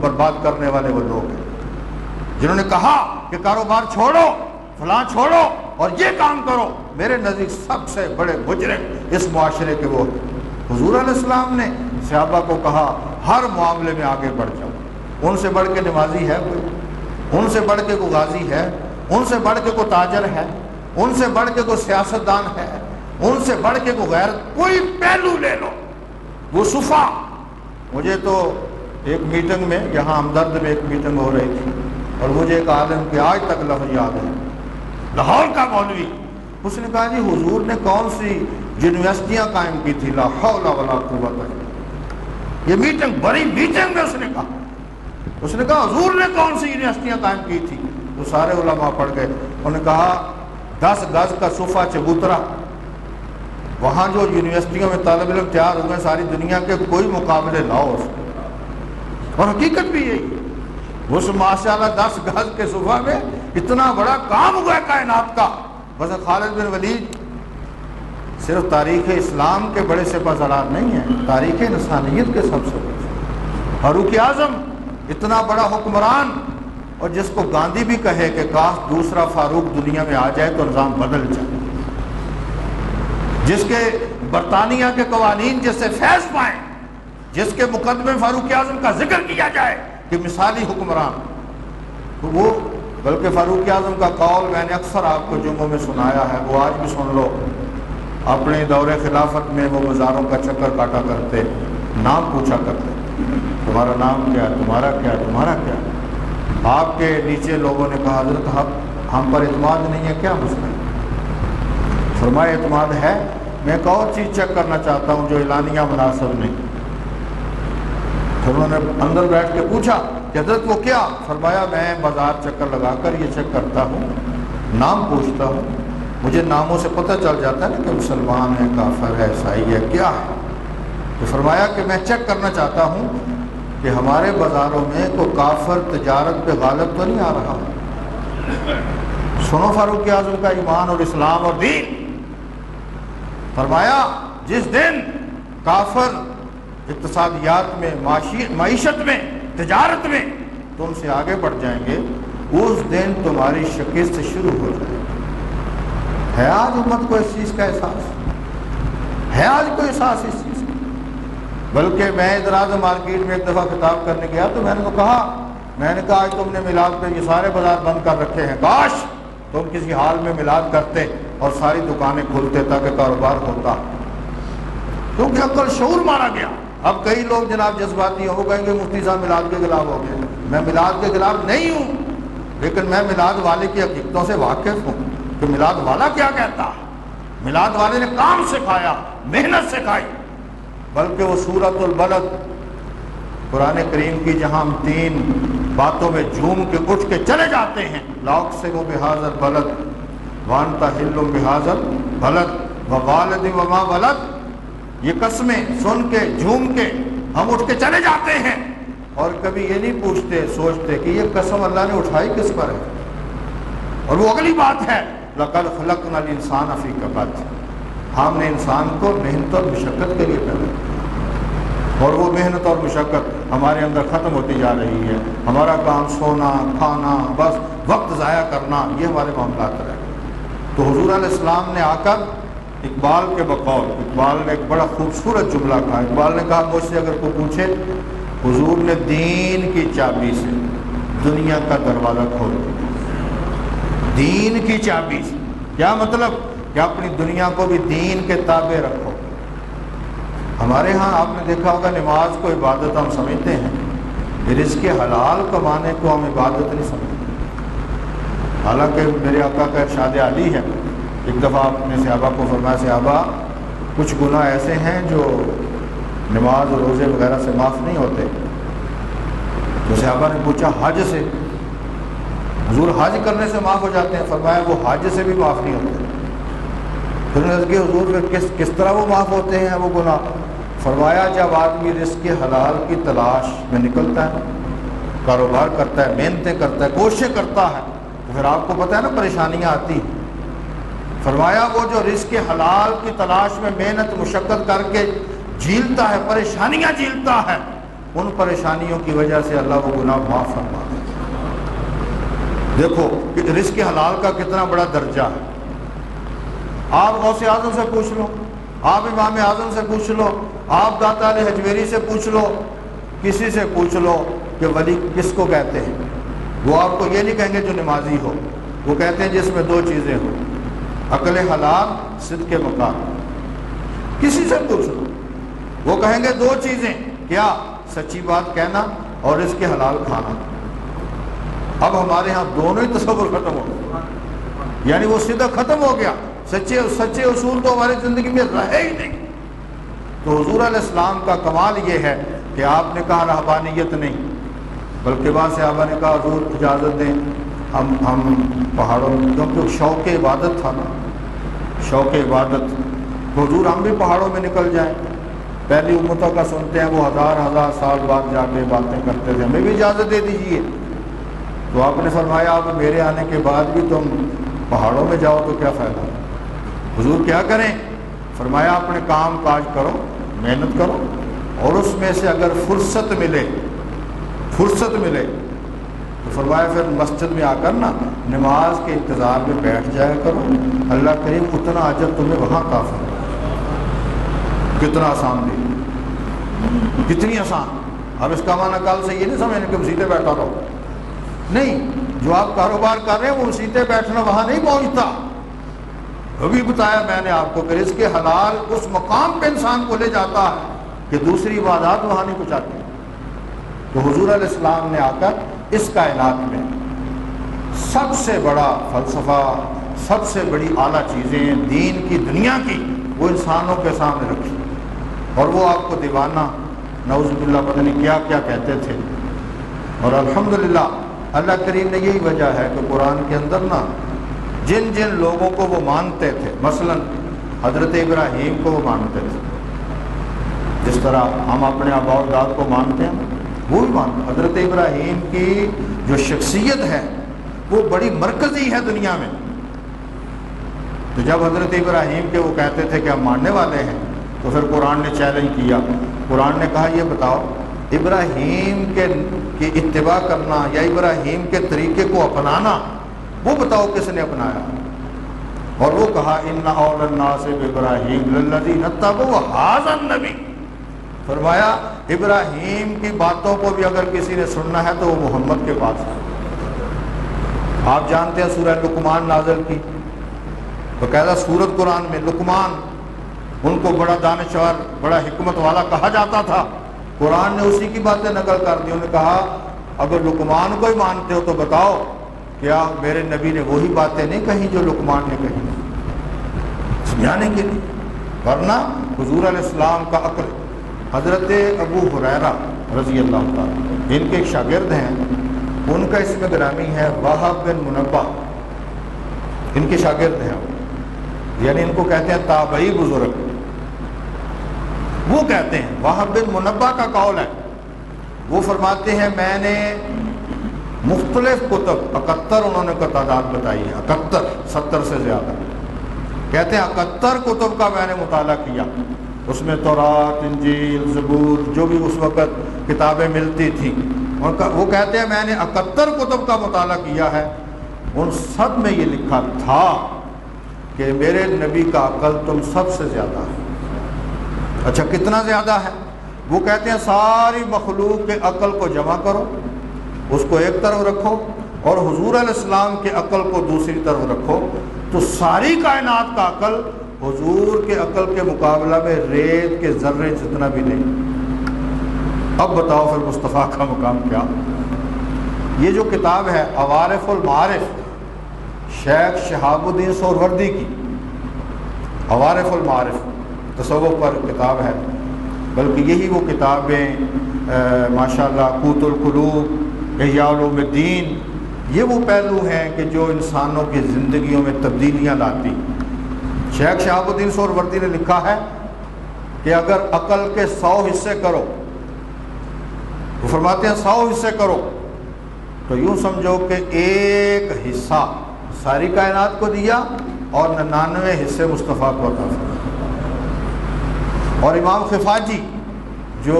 برباد کرنے والے وہ لوگ ہیں جنہوں نے کہا کہ کاروبار چھوڑو، فلاں چھوڑو اور یہ کام کرو۔ میرے نزدیک سب سے بڑے مجرم اس معاشرے کے وہ ہیں۔ حضور علیہ السلام نے صحابہ کو کہا ہر معاملے میں آگے بڑھ جاؤ، ان سے بڑھ کے نمازی ہے کوئی؟ ان سے بڑھ کے کوئی غازی ہے؟ ان سے بڑھ کے کوئی تاجر ہے؟ ان سے بڑھ کے کوئی سیاستدان ہے؟ ان سے بڑھ کے کوئی غیر کوئی پہلو لے لو، وہ صفا۔ مجھے تو ایک میٹنگ میں یہاں ہمدرد میں ایک میٹنگ ہو رہی تھی اور مجھے ایک عالم کے آج تک لفظ یاد ہے، لاہور کا مولوی، اس نے کہا جی حضور نے کون سی یونیورسٹیاں قائم کی تھی؟ لا حول ولا قوت الا باللہ۔ یہ میٹنگ بڑی میٹنگ میں اس نے کہا حضور نے کون سی یونیورسٹیاں قائم کی تھی؟ تو سارے علماء پڑھ گئے، انہوں نے کہا 10 گز کا صوفہ چبوترا، وہاں جو یونیورسٹیوں میں طالب علم تیار ہو گئے ساری دنیا کے، کوئی مقابلے لاؤ اس کو۔ اور حقیقت بھی یہی، اس ماشاءاللہ 10 گز کے صوفہ میں اتنا بڑا کام ہوا ہے کائنات کا۔ بس خالد بن ولید صرف تاریخ اسلام کے بڑے سپہ سالار نہیں ہیں، تاریخ انسانیت کے سب سے بڑے۔ فاروق اعظم اتنا بڑا حکمران، اور جس کو گاندھی بھی کہے کہ کاش دوسرا فاروق دنیا میں آ جائے تو نظام بدل جائے، جس کے برطانیہ کے قوانین جس سے فیض پائیں، جس کے مقدمے فاروق اعظم کا ذکر کیا جائے کہ مثالی حکمران، تو وہ بلکہ فاروق اعظم کا قول میں نے اکثر آپ کو جمعوں میں سنایا ہے، وہ آج بھی سن لو۔ اپنے دور خلافت میں وہ بازاروں کا چکر کاٹا کرتے، نام پوچھا کرتے، تمہارا نام کیا ہے، تمہارا کیا ہے، تمہارا کیا ہے۔ آپ کے نیچے لوگوں نے کہا حضرت ہم پر اعتماد نہیں ہے، کیا مسئلہ ہے؟ فرمایا اعتماد ہے، میں ایک اور چیز چیک کرنا چاہتا ہوں جو اعلانیہ مناسب نہیں۔ پھر انہوں نے اندر بیٹھ کے پوچھا کہ حضرت وہ کیا؟ فرمایا میں بازار چکر لگا کر یہ چیک کرتا ہوں، نام پوچھتا ہوں، مجھے ناموں سے پتہ چل جاتا ہے نا کہ مسلمان ہے، کافر ہے، عیسائی ہے، کیا ہے۔ تو فرمایا کہ میں چیک کرنا چاہتا ہوں کہ ہمارے بازاروں میں کوئی کافر تجارت پہ غالب تو نہیں آ رہا۔ سنو فاروق اعظم کا ایمان اور اسلام اور دین۔ فرمایا جس دن کافر اقتصادیات میں، معیشت میں، تجارت میں تم سے آگے بڑھ جائیں گے، اس دن تمہاری شکست شروع ہو جائے گی۔ ہے آج امت کو اس چیز کا احساس؟ ہے آج کوئی احساس اس چیز کا؟ بلکہ میں ادراز مارکیٹ میں ایک دفعہ خطاب کرنے گیا تو میں نے تو کہا، آج تم نے میلاد پہ یہ سارے بازار بند کر رکھے ہیں، کاش تم کسی حال میں میلاد کرتے اور ساری دکانیں کھلتے تاکہ کاروبار ہوتا، کیونکہ عقل شعور مارا گیا۔ اب کئی لوگ جناب جذباتی ہو گئے کہ مفتی صاحب میلاد کے خلاف ہو گئے۔ میں میلاد کے خلاف نہیں ہوں، لیکن میں میلاد والے کی حقیقتوں سے واقف ہوں کہ میلاد والا کیا کہتا ہے۔ میلاد والے نے کام سکھایا، محنت سکھائی، بلکہ وہ سورۃ البلد قرآن کریم کی جہاں ہم 3 باتوں میں جھوم کے اٹھ کے چلے جاتے ہیں، لا اقسم بہذا البلد وانت حل بہذا البلد ووالد وما ولد، یہ قسمیں سن کے جھوم کے ہم اٹھ کے چلے جاتے ہیں، اور کبھی یہ نہیں پوچھتے سوچتے کہ یہ قسم اللہ نے اٹھائی کس پر ہے۔ اور وہ اگلی بات ہے لقد خلقنا الانسان فی کبد، ہم نے انسان کو محنت اور مشقت کے لیے پیدا کیا، اور وہ محنت اور مشقت ہمارے اندر ختم ہوتی جا رہی ہے۔ ہمارا کام سونا، کھانا، بس وقت ضائع کرنا، یہ ہمارے معاملات رہے۔ تو حضور علیہ السلام نے آ کر اقبال کے بقول، اقبال نے ایک بڑا خوبصورت جملہ کہا۔ اقبال نے کہا مجھ سے اگر کوئی پوچھے حضور نے دین کی چابی سے دنیا کا دروازہ کھول دیا۔ دین کی چابی سے کیا مطلب؟ کہ اپنی دنیا کو بھی دین کے تابع رکھو۔ ہمارے ہاں آپ نے دیکھا ہوگا نماز کو عبادت ہم سمجھتے ہیں، رزق حلال کمانے کو ہم عبادت نہیں سمجھتے۔ حالانکہ میرے آقا کا ارشاد عالی ہے، ایک دفعہ آپ نے صحابہ کو فرمایا صحابہ کچھ گناہ ایسے ہیں جو نماز اور روزے وغیرہ سے معاف نہیں ہوتے۔ تو صحابہ نے پوچھا حج سے؟ حضور حج کرنے سے معاف ہو جاتے ہیں؟ فرمایا وہ حج سے بھی معاف نہیں ہوتے۔ پھر نے کہ حضور پھر کس طرح وہ معاف ہوتے ہیں وہ گناہ؟ فرمایا جب آدمی رزق حلال کی تلاش میں نکلتا ہے، کاروبار کرتا ہے، محنتیں کرتا ہے، کوششیں کرتا ہے، تو پھر آپ کو پتہ ہے نا پریشانیاں آتی ہیں۔ فرمایا وہ جو رزق حلال کی تلاش میں محنت مشقت کر کے جھیلتا ہے، پریشانیاں جھیلتا ہے، ان پریشانیوں کی وجہ سے اللہ وہ گناہ معاف فرما دے۔ دیکھو کہ رزق حلال کا کتنا بڑا درجہ ہے۔ آپ غوث اعظم سے پوچھ لو، آپ امام اعظم سے پوچھ لو، آپ داتا علی حجویری سے پوچھ لو، کسی سے پوچھ لو کہ ولی کس کو کہتے ہیں، وہ آپ کو یہ نہیں کہیں گے جو نمازی ہو، وہ کہتے ہیں جس میں دو چیزیں ہوں، عقل حلال، صدق مقام۔ کسی سے پوچھ لو وہ کہیں گے دو چیزیں، کیا؟ سچی بات کہنا اور اس کے حلال کھانا۔ اب ہمارے ہاں دونوں ہی تصور ختم ہو گئے، یعنی وہ سیدھا ختم ہو گیا، سچے اصول تو ہماری زندگی میں رہے ہی نہیں۔ تو حضور علیہ السلام کا کمال یہ ہے کہ آپ نے کہا رہبانیت نہیں، بلکہ بعض صحابہ نے کہا حضور اجازت دیں ہم پہاڑوں میں، کیونکہ شوق عبادت تھا نا، شوق عبادت، حضور ہم بھی پہاڑوں میں نکل جائیں۔ پہلی امتوں کا سنتے ہیں وہ ہزار سال بعد جا کے باتیں کرتے تھے، ہمیں بھی اجازت دے دیجیے۔ تو آپ نے فرمایا اب میرے آنے کے بعد بھی تم پہاڑوں میں جاؤ تو کیا فائدہ؟ حضور کیا کریں؟ فرمایا اپنے کام کاج کرو، محنت کرو، اور اس میں سے اگر فرصت ملے تو فرمایا پھر مسجد میں آ کر نا نماز کے انتظار میں بیٹھ جایا کرو، اللہ کریم اتنا اجر تمہیں وہاں کافی۔ کتنا آسان دی، کتنی آسان۔ اب اس کا معنی کل سے یہ نہیں سمجھنے کہ مسیطے بیٹھا رہو، نہیں، جو آپ کاروبار کر رہے ہیں وہ مسیطے بیٹھنا وہاں نہیں پہنچتا۔ ابھی بتایا میں نے آپ کو کہ رزق حلال اس مقام پہ انسان کو لے جاتا ہے کہ دوسری عبادات وہاں نہیں پہنچاتی۔ تو حضور علیہ السلام نے آ کر اس کائنات میں سب سے بڑا فلسفہ، سب سے بڑی اعلیٰ چیزیں دین کی، دنیا کی، وہ انسانوں کے سامنے رکھی، اور وہ آپ کو دیوانہ نعوذ باللہ پتہ نہیں کیا کیا کہتے تھے۔ اور الحمدللہ اللہ کریم نے یہی وجہ ہے کہ قرآن کے اندر نا جن جن لوگوں کو وہ مانتے تھے، مثلا حضرت ابراہیم کو وہ مانتے تھے، جس طرح ہم اپنے آباء و اجداد کو مانتے ہیں وہ بھی مانتے ہیں۔ حضرت ابراہیم کی جو شخصیت ہے وہ بڑی مرکزی ہے دنیا میں۔ تو جب حضرت ابراہیم کے وہ کہتے تھے کہ ہم ماننے والے ہیں، تو پھر قرآن نے چیلنج کیا، قرآن نے کہا یہ بتاؤ ابراہیم کی اتباع کرنا یا ابراہیم کے طریقے کو اپنانا، وہ بتاؤ کس نے اپنایا؟ اور وہ کہا ان اول الناس بابراہیم للذین اتبعوا ھذا النبی۔ فرمایا ابراہیم کی باتوں کو بھی اگر کسی نے سننا ہے تو وہ محمد کے پاس ہے۔ آپ جانتے ہیں سورہ لقمان نازل کی، باقاعدہ سورت قرآن میں لقمان، ان کو بڑا دانشور، بڑا حکمت والا کہا جاتا تھا، قرآن نے اسی کی باتیں نقل کر دی۔ انہوں نے کہا اگر لقمان کو ہی مانتے ہو تو بتاؤ کیا میرے نبی نے وہی باتیں نہیں کہیں جو لقمان نے کہی؟ سمجھانے کے لیے، ورنہ حضور علیہ السلام کا عقل۔ حضرت ابو ہریرہ رضی اللہ تعالیٰ، ان کے ایک شاگرد ہیں، ان کا اسم گرامی ہے وہب بن منبہ، ان کے شاگرد ہیں، یعنی ان کو کہتے ہیں تابعی بزرگ۔ وہ کہتے ہیں، وہب بن منبہ کا قول ہے، وہ فرماتے ہیں میں نے مختلف کتب، 71 انہوں نے تعداد بتائی ہے، 71، 70 سے زیادہ، کہتے ہیں 71 کتب کا میں نے مطالعہ کیا، اس میں تورات، انجیل، زبور، جو بھی اس وقت کتابیں ملتی تھیں، وہ کہتے ہیں میں نے 71 کتب کا مطالعہ کیا ہے، ان سب میں یہ لکھا تھا کہ میرے نبی کا عقل تم سب سے زیادہ ہے۔ اچھا کتنا زیادہ ہے؟ وہ کہتے ہیں ساری مخلوق کے عقل کو جمع کرو، اس کو ایک طرف رکھو، اور حضور علیہ السلام کے عقل کو دوسری طرف رکھو، تو ساری کائنات کا عقل حضور کے عقل کے مقابلہ میں ریت کے ذرے جتنا بھی نہیں۔ اب بتاؤ پھر مصطفیٰ کا مقام کیا؟ یہ جو کتاب ہے عوارف المعارف، شیخ شہاب الدین سہروردی کی، عوارف المعارف تصوف پر کتاب ہے، بلکہ یہی وہ کتابیں ماشاءاللہ قوت القلوب، احیاء علوم الدین، یہ وہ پہلو ہیں کہ جو انسانوں کی زندگیوں میں تبدیلیاں لاتی۔ شیخ شہاب الدین سہروردی نے لکھا ہے کہ اگر عقل کے 100 حصے کرو، وہ فرماتے ہیں 100 حصے کرو تو یوں سمجھو کہ ایک حصہ ساری کائنات کو دیا اور 99 حصے مصطفیٰ کو عطا فرمایا۔ اور امام خفاجی جو